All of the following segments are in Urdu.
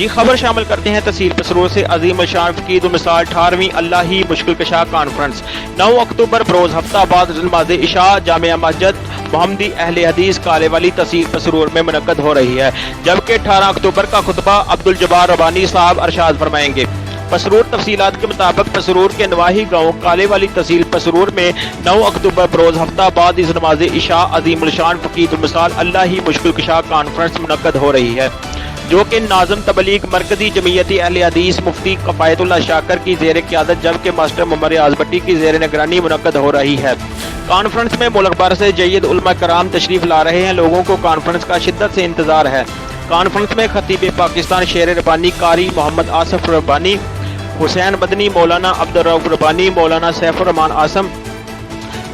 جی خبر شامل کرتے ہیں تحصیل پسرور سے عظیم الشان فقید المثال 18ویں اللہ ہی مشکل کشا کانفرنس 9 اکتوبر بروز ہفتہ بعد نماز عشاء جامع مسجد محمدی اہلحدیث کلیوالی تحصیل پسرور میں منعقد ہو رہی ہے، جبکہ 18 اکتوبر کا خطبہ عبدالجبار ربانی صاحب ارشاد فرمائیں گے۔ پسرور تفصیلات کے مطابق پسرور کے نواحی گاؤں کلیوالی تحصیل پسرور میں 9 اکتوبر بروز ہفتہ بعد اس نماز عشاء عظیم الشان فقید المثال اللہ ہی مشکل کشا کانفرنس منعقد ہو رہی ہے، جو کہ ناظم تبلیغ مرکزی جمعیتی اہلحدیث مفتی فقید اللہ شاکر کی زیر قیادت جبکہ ماسٹر محمدی بھٹی کی زیر نگرانی منعقد ہو رہی ہے۔ کانفرنس میں ملک بھر سے جید علماء کرام تشریف لا رہے ہیں، لوگوں کو کانفرنس کا شدت سے انتظار ہے۔ کانفرنس میں خطیب پاکستان شیر ربانی قاری محمد آصف ربانی، حسین مدنی، مولانا عبدالرؤف ربانی، مولانا سیف الرحمان آسم،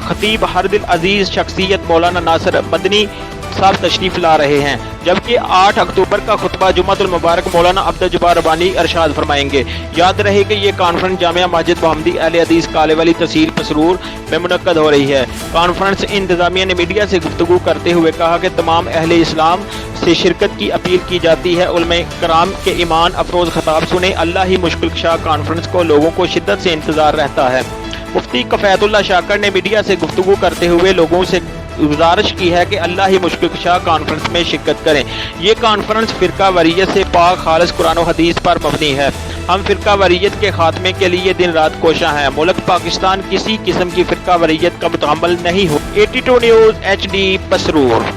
خطیب ہر دل عزیز شخصیت مولانا ناصر مدنی صاحب تشریف لا رہے ہیں، جبکہ 8 اکتوبر کا خطبہ جمعہ المبارک مولانا عبدالجبار ربانی ارشاد فرمائیں گے۔ یاد رہے کہ یہ کانفرنس جامع مسجد محمدی اہلحدیث کلیوالی تحصیل پسرور میں منعقد ہو رہی ہے۔ کانفرنس انتظامیہ نے میڈیا سے گفتگو کرتے ہوئے کہا کہ تمام اہل اسلام سے شرکت کی اپیل کی جاتی ہے، علماء کرام کے ایمان افروز خطاب سنیں۔ اللہ ہی مشکل کشا کانفرنس کو لوگوں کو شدت سے انتظار رہتا ہے۔ مفتی فقید اللہ شاکر نے میڈیا سے گفتگو کرتے ہوئے لوگوں سے گزارش کی ہے کہ اللہ ہی مشکل کشا کانفرنس میں شرکت کریں۔ یہ کانفرنس فرقہ واریت سے پاک خالص قرآن و حدیث پر مبنی ہے۔ ہم فرقہ واریت کے خاتمے کے لیے دن رات کوشاں ہیں۔ ملک پاکستان کسی قسم کی فرقہ واریت کا متحمل نہیں ہو۔ 82 نیوز HD پسرور۔